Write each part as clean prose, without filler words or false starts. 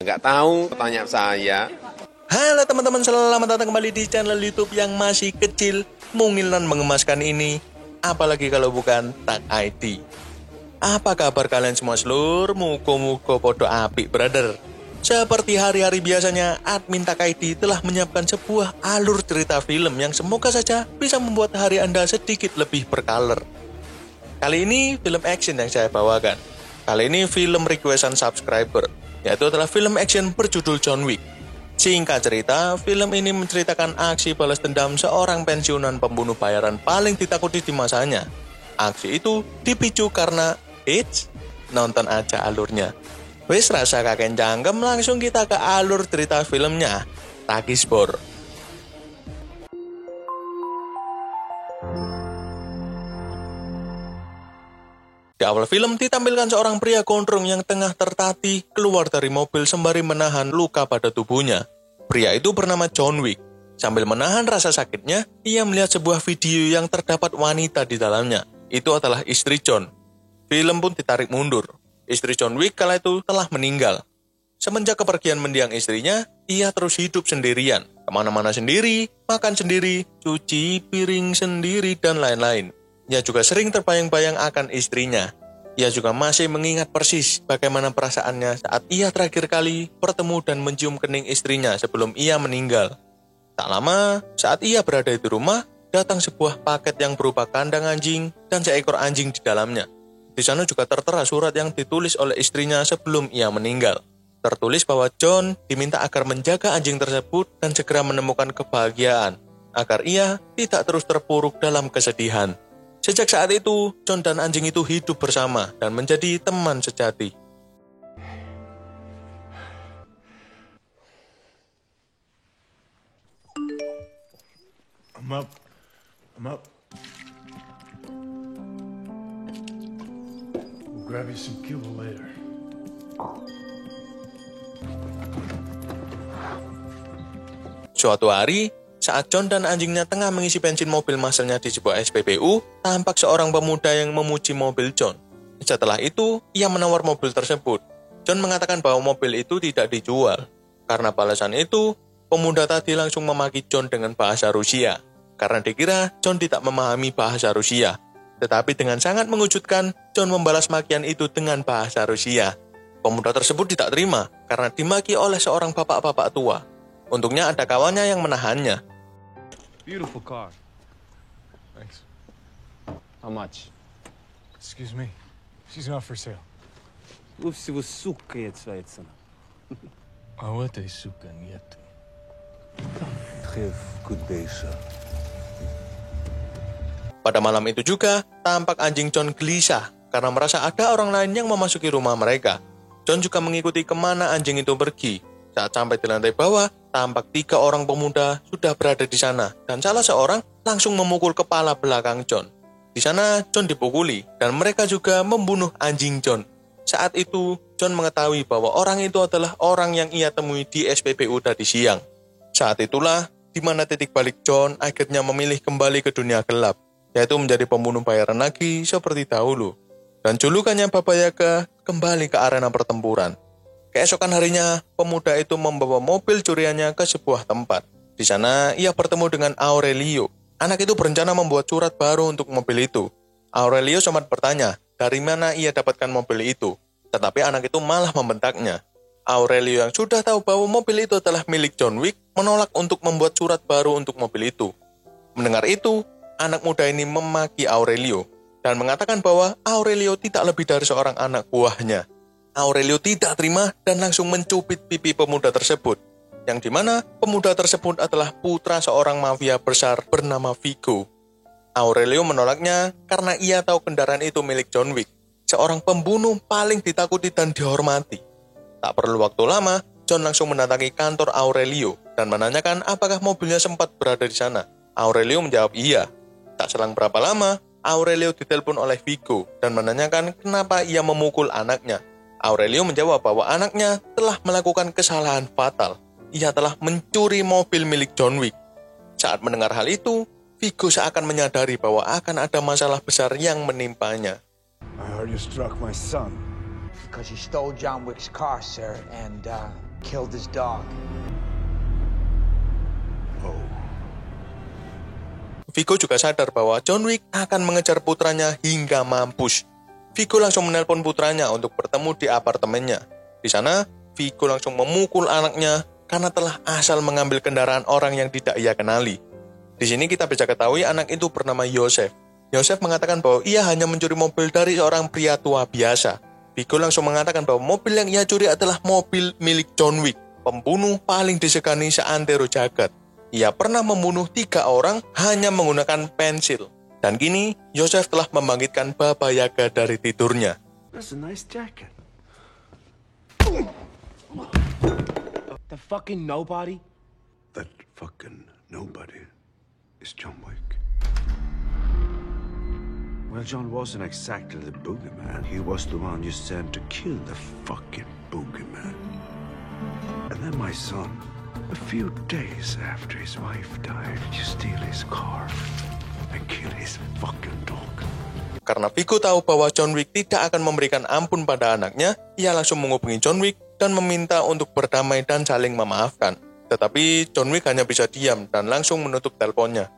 Nggak tahu, tanya saya. Halo teman-teman, selamat datang kembali di channel YouTube yang masih kecil, mungil dan mengemaskan ini. Apalagi kalau bukan Tak ID. Apa kabar kalian semua seluruh? Muko-muko podo apik, brother. Seperti hari-hari biasanya, admin Tak ID telah menyiapkan sebuah alur cerita film yang semoga saja bisa membuat hari Anda sedikit lebih bercolor. Kali ini film action yang saya bawakan. Kali ini film requestan subscriber, yaitu adalah film action berjudul John Wick. Singkat cerita, film ini menceritakan aksi balas dendam seorang pensiunan pembunuh bayaran paling ditakuti di masanya. Aksi itu dipicu karena nonton aja alurnya. Wis rasa kakek jangkem, langsung kita ke alur cerita filmnya. Takispor. Di awal film ditampilkan seorang pria gondrong yang tengah tertatih keluar dari mobil sembari menahan luka pada tubuhnya. Pria itu bernama John Wick. Sambil menahan rasa sakitnya, ia melihat sebuah video yang terdapat wanita di dalamnya. Itu adalah istri John. Film pun ditarik mundur. Istri John Wick kala itu telah meninggal. Semenjak kepergian mendiang istrinya, ia terus hidup sendirian. Kemana-mana sendiri, makan sendiri, cuci piring sendiri, dan lain-lain. Ia juga sering terbayang-bayang akan istrinya. Ia juga masih mengingat persis bagaimana perasaannya saat ia terakhir kali bertemu dan mencium kening istrinya sebelum ia meninggal. Tak lama, saat ia berada di rumah, datang sebuah paket yang berupa kandang anjing dan seekor anjing di dalamnya. Di sana juga tertera surat yang ditulis oleh istrinya sebelum ia meninggal. Tertulis bahwa John diminta agar menjaga anjing tersebut dan segera menemukan kebahagiaan, agar ia tidak terus terpuruk dalam kesedihan. Sejak saat itu, John dan anjing itu hidup bersama dan menjadi teman sejati. I'm up. We'll grab you some Cuba later. Suatu hari, saat John dan anjingnya tengah mengisi bensin mobil masalnya di sebuah SPBU, tampak seorang pemuda yang memuji mobil John. Setelah itu, ia menawar mobil tersebut. John mengatakan bahwa mobil itu tidak dijual. Karena balasan itu, pemuda tadi langsung memaki John dengan bahasa Rusia. Karena dikira John tidak memahami bahasa Rusia. Tetapi dengan sangat mengejutkan, John membalas makian itu dengan bahasa Rusia. Pemuda tersebut tidak terima karena dimaki oleh seorang bapak-bapak tua. Untungnya ada kawannya yang menahannya. Beautiful car. Thanks. How much? Excuse me. She's not for sale. Вы всего сука яйца. А у этой, сука, нет. Khif kudesha. Pada malam itu juga, tampak anjing John gelisah karena merasa ada orang lain yang memasuki rumah mereka. John juga mengikuti kemana anjing itu pergi. Saat sampai di lantai bawah, tampak 3 orang pemuda sudah berada di sana dan salah seorang langsung memukul kepala belakang John. Di sana, John dipukuli dan mereka juga membunuh anjing John. Saat itu, John mengetahui bahwa orang itu adalah orang yang ia temui di SPBU tadi siang. Saat itulah di mana titik balik John akhirnya memilih kembali ke dunia gelap, yaitu menjadi pembunuh bayaran lagi seperti dahulu. Dan julukannya Baba Yaga kembali ke arena pertempuran. Keesokan harinya, pemuda itu membawa mobil curiannya ke sebuah tempat. Di sana, ia bertemu dengan Aurelio. Anak itu berencana membuat surat baru untuk mobil itu. Aurelio sempat bertanya, dari mana ia dapatkan mobil itu. Tetapi anak itu malah membentaknya. Aurelio yang sudah tahu bahwa mobil itu adalah milik John Wick, menolak untuk membuat surat baru untuk mobil itu. Mendengar itu, anak muda ini memaki Aurelio, dan mengatakan bahwa Aurelio tidak lebih dari seorang anak buahnya. Aurelio tidak terima dan langsung mencubit pipi pemuda tersebut, yang dimana pemuda tersebut adalah putra seorang mafia besar bernama Vigo. Aurelio menolaknya karena ia tahu kendaraan itu milik John Wick, seorang pembunuh paling ditakuti dan dihormati. Tak perlu waktu lama, John langsung mendatangi kantor Aurelio dan menanyakan apakah mobilnya sempat berada di sana. Aurelio menjawab iya. Tak selang berapa lama, Aurelio ditelepon oleh Vigo dan menanyakan kenapa ia memukul anaknya. Aurelio menjawab bahwa anaknya telah melakukan kesalahan fatal. Ia telah mencuri mobil milik John Wick. Saat mendengar hal itu, Vigo seakan menyadari bahwa akan ada masalah besar yang menimpanya. I heard you struck my son. Because he stole John Wick's car, sir, and killed his dog. Vigo juga sadar bahwa John Wick akan mengejar putranya hingga mampus. Vigo langsung menelpon putranya untuk bertemu di apartemennya. Di sana, Vigo langsung memukul anaknya karena telah asal mengambil kendaraan orang yang tidak ia kenali. Di sini kita bisa ketahui anak itu bernama Joseph. Joseph mengatakan bahwa ia hanya mencuri mobil dari seorang pria tua biasa. Vigo langsung mengatakan bahwa mobil yang ia curi adalah mobil milik John Wick, pembunuh paling disegani seantero jagat. Ia pernah membunuh 3 orang hanya menggunakan pensil. Dan kini, Joseph telah membangkitkan Baba Yaga dari tidurnya. That's a nice jacket. The fucking nobody? That fucking nobody is John Wick. Well, John wasn't exactly the boogeyman. He was the one you sent to kill the fucking boogeyman. And then my son, a few days after his wife died, you steal his car and kill his fucking dog. Karena Vigo tahu bahwa John Wick tidak akan memberikan ampun pada anaknya, ia langsung menghubungi John Wick dan meminta untuk berdamai dan saling memaafkan. Tetapi John Wick hanya bisa diam dan langsung menutup teleponnya.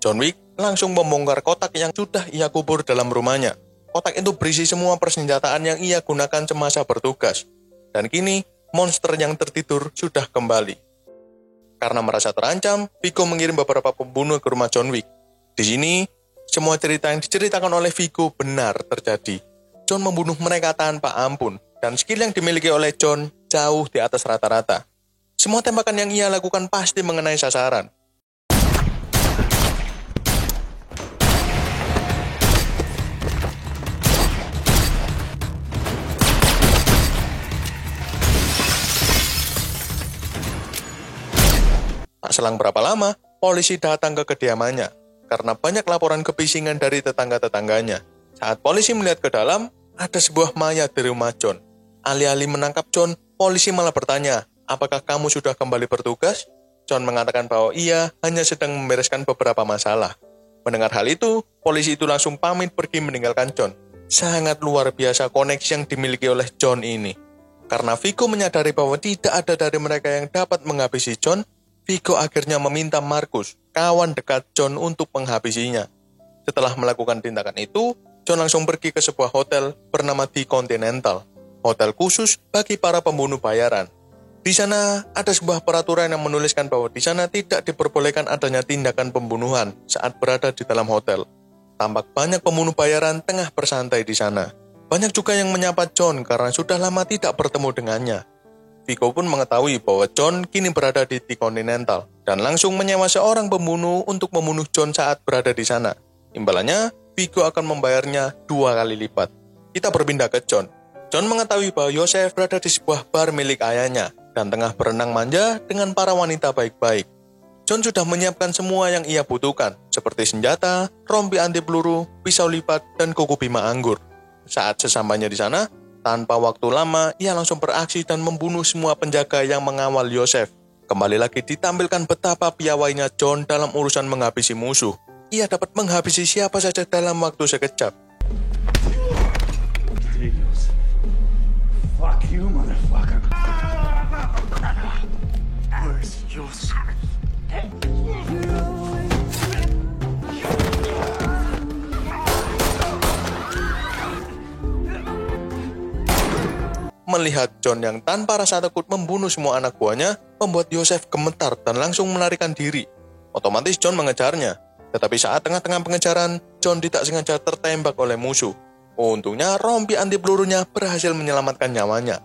John Wick langsung membongkar kotak yang sudah ia kubur dalam rumahnya. Kotak itu berisi semua persenjataan yang ia gunakan semasa bertugas. Dan kini, monster yang tertidur sudah kembali. Karena merasa terancam, Vigo mengirim beberapa pembunuh ke rumah John Wick. Di sini, semua cerita yang diceritakan oleh Vigo benar terjadi. John membunuh mereka tanpa ampun, dan skill yang dimiliki oleh John jauh di atas rata-rata. Semua tembakan yang ia lakukan pasti mengenai sasaran. Tak selang berapa lama, polisi datang ke kediamannya karena banyak laporan kebisingan dari tetangga-tetangganya. Saat polisi melihat ke dalam, ada sebuah mayat di rumah John. Alih-alih menangkap John, polisi malah bertanya, "Apakah kamu sudah kembali bertugas?" John mengatakan bahwa ia hanya sedang membereskan beberapa masalah. Mendengar hal itu, polisi itu langsung pamit pergi meninggalkan John. Sangat luar biasa koneksi yang dimiliki oleh John ini. Karena Vigo menyadari bahwa tidak ada dari mereka yang dapat menghabisi John, Vigo akhirnya meminta Marcus, kawan dekat John, untuk menghabisinya. Setelah melakukan tindakan itu, John langsung pergi ke sebuah hotel bernama The Continental, hotel khusus bagi para pembunuh bayaran. Di sana ada sebuah peraturan yang menuliskan bahwa di sana tidak diperbolehkan adanya tindakan pembunuhan saat berada di dalam hotel. Tampak banyak pembunuh bayaran tengah bersantai di sana. Banyak juga yang menyapa John karena sudah lama tidak bertemu dengannya. Vigo pun mengetahui bahwa John kini berada di The Continental dan langsung menyewa seorang pembunuh untuk membunuh John saat berada di sana. Imbalannya, Vigo akan membayarnya 2 kali lipat. Kita berpindah ke John. John mengetahui bahwa Joseph berada di sebuah bar milik ayahnya dan tengah berenang manja dengan para wanita baik-baik. John sudah menyiapkan semua yang ia butuhkan, seperti senjata, rompi anti peluru, pisau lipat, dan kuku bima anggur. Saat sesampainya di sana, tanpa waktu lama, ia langsung beraksi dan membunuh semua penjaga yang mengawal Joseph. Kembali lagi ditampilkan betapa piawainya John dalam urusan menghabisi musuh. Ia dapat menghabisi siapa saja dalam waktu sekejap. Fuck you, motherfucker. Where's Joseph? Melihat John yang tanpa rasa takut membunuh semua anak buahnya, membuat Joseph gemetar dan langsung melarikan diri. Otomatis John mengejarnya. Tetapi saat tengah-tengah pengejaran, John tidak sengaja tertembak oleh musuh. Untungnya rompi anti pelurunya berhasil menyelamatkan nyawanya.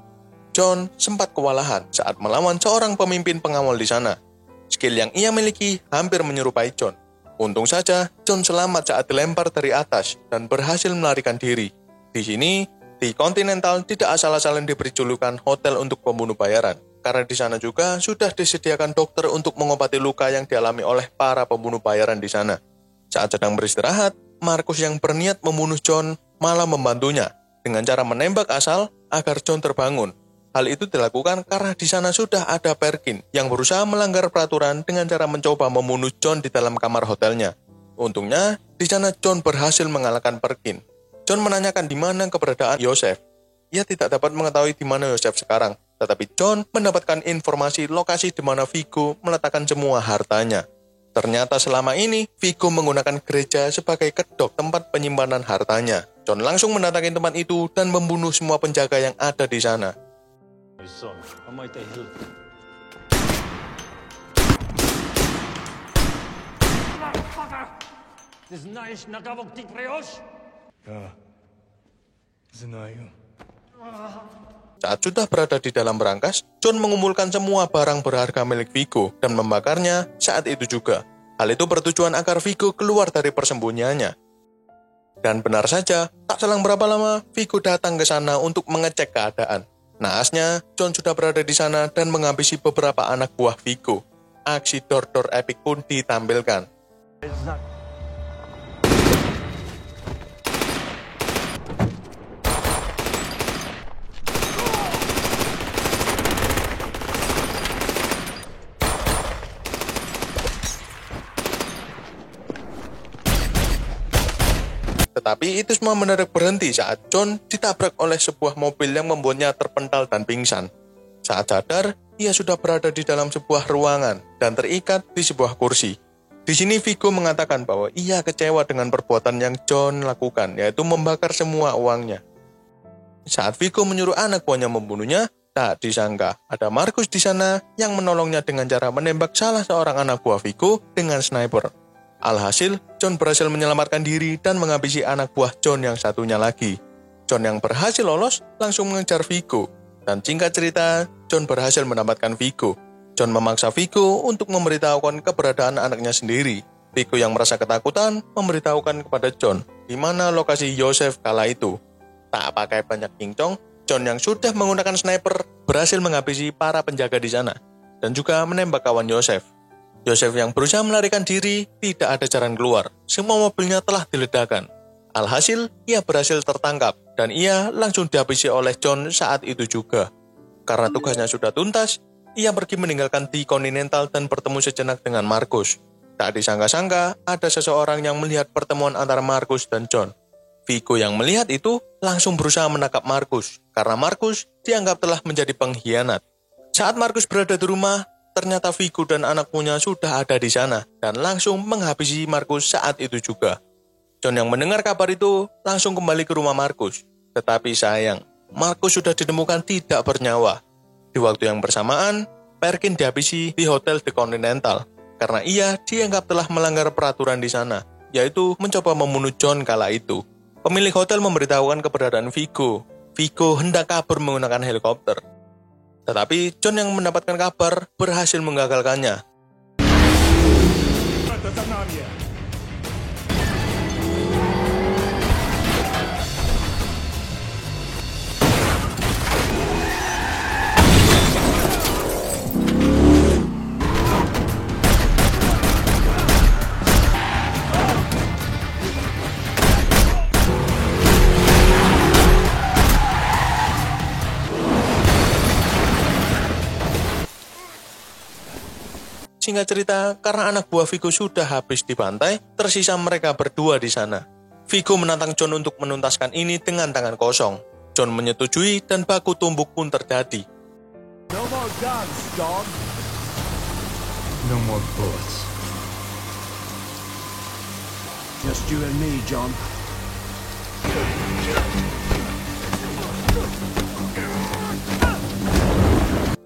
John sempat kewalahan saat melawan seorang pemimpin pengawal di sana. Skill yang ia miliki hampir menyerupai John. Untung saja, John selamat saat dilempar dari atas dan berhasil melarikan diri. Di sini, The Continental tidak asal-asalan diberi julukan hotel untuk pembunuh bayaran, karena di sana juga sudah disediakan dokter untuk mengobati luka yang dialami oleh para pembunuh bayaran di sana. Saat sedang beristirahat, Marcus yang berniat membunuh John malah membantunya dengan cara menembak asal agar John terbangun. Hal itu dilakukan karena di sana sudah ada Perkin yang berusaha melanggar peraturan dengan cara mencoba membunuh John di dalam kamar hotelnya. Untungnya, di sana John berhasil mengalahkan Perkin. John menanyakan di mana keberadaan Joseph. ia tidak dapat mengetahui di mana Joseph sekarang. Tetapi John mendapatkan informasi lokasi di mana Viggo meletakkan semua hartanya. Ternyata selama ini Viggo menggunakan gereja sebagai kedok tempat penyimpanan hartanya. John langsung mendatangi tempat itu dan membunuh semua penjaga yang ada di sana. Saat sudah berada di dalam berangkas, John mengumpulkan semua barang berharga milik Viggo dan membakarnya saat itu juga. Hal itu bertujuan agar Viggo keluar dari persembunyiannya. Dan benar saja, tak selang berapa lama, Viggo datang ke sana untuk mengecek keadaan. Naasnya, John sudah berada di sana dan menghabisi beberapa anak buah Viggo. Aksi dor-dor epik pun ditampilkan. Tetapi itu semua mendadak berhenti saat John ditabrak oleh sebuah mobil yang membuatnya terpental dan pingsan. Saat sadar, ia sudah berada di dalam sebuah ruangan dan terikat di sebuah kursi. Di sini Viggo mengatakan bahwa ia kecewa dengan perbuatan yang John lakukan, yaitu membakar semua uangnya. Saat Viggo menyuruh anak buahnya membunuhnya, tak disangka ada Marcus di sana yang menolongnya dengan cara menembak salah seorang anak buah Viggo dengan sniper. Alhasil, John berhasil menyelamatkan diri dan menghabisi anak buah John yang satunya lagi. John yang berhasil lolos langsung mengejar Viggo. Dan singkat cerita, John berhasil mendapatkan Viggo. John memaksa Viggo untuk memberitahukan keberadaan anaknya sendiri. Viggo yang merasa ketakutan memberitahukan kepada John di mana lokasi Joseph kala itu. Tak pakai banyak cincong, John yang sudah menggunakan sniper berhasil menghabisi para penjaga di sana dan juga menembak kawan Joseph. Joseph yang berusaha melarikan diri, tidak ada jalan keluar. Semua mobilnya telah diledakkan. Alhasil, ia berhasil tertangkap, dan ia langsung dihabisi oleh John saat itu juga. Karena tugasnya sudah tuntas, ia pergi meninggalkan The Continental dan bertemu sejenak dengan Marcus. Tak disangka-sangka, ada seseorang yang melihat pertemuan antara Marcus dan John. Viggo yang melihat itu, langsung berusaha menangkap Marcus, karena Marcus dianggap telah menjadi pengkhianat. Saat Marcus berada di rumah, ternyata Viggo dan anak buahnya sudah ada di sana dan langsung menghabisi Marcus saat itu juga. John yang mendengar kabar itu langsung kembali ke rumah Marcus. Tetapi sayang, Marcus sudah ditemukan tidak bernyawa. Di waktu yang bersamaan, Perkin dihabisi di Hotel The Continental karena ia dianggap telah melanggar peraturan di sana, yaitu mencoba membunuh John kala itu. Pemilik hotel memberitahukan keberadaan Viggo. Viggo hendak kabur menggunakan helikopter. Tetapi John yang mendapatkan kabar berhasil menggagalkannya. Singkat cerita, karena anak buah Viggo sudah habis dibantai, tersisa mereka berdua di sana. Viggo menantang John untuk menuntaskan ini dengan tangan kosong. John menyetujui dan baku tumbuk pun terjadi. No more guns, dog. No more bullets. Just you and me, John.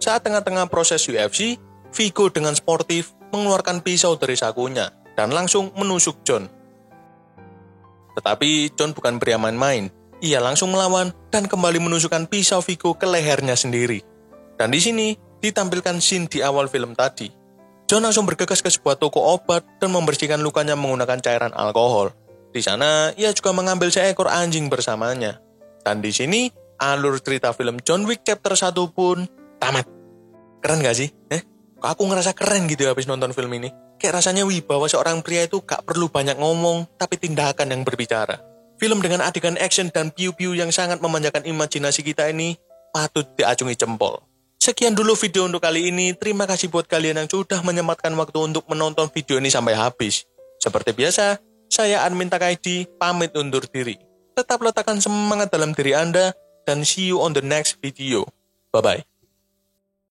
Saat tengah-tengah proses UFC, Viggo dengan sportif mengeluarkan pisau dari sakunya dan langsung menusuk John. Tetapi John bukan pria main-main. Ia langsung melawan dan kembali menusukkan pisau Viggo ke lehernya sendiri. Dan di sini ditampilkan scene di awal film tadi. John langsung bergegas ke sebuah toko obat dan membersihkan lukanya menggunakan cairan alkohol. Di sana ia juga mengambil seekor anjing bersamanya. Dan di sini alur cerita film John Wick Chapter 1 pun tamat. Keren gak sih? Aku ngerasa keren gitu habis nonton film ini. Kayak rasanya wibawa seorang pria itu gak perlu banyak ngomong, tapi tindakan yang berbicara. Film dengan adegan action dan piu-piu yang sangat memanjakan imajinasi kita ini patut diacungi jempol. Sekian dulu video untuk kali ini. Terima kasih buat kalian yang sudah menyempatkan waktu untuk menonton video ini sampai habis. Seperti biasa, saya Admin Takaidi pamit undur diri. Tetap letakkan semangat dalam diri Anda dan see you on the next video. Bye-bye.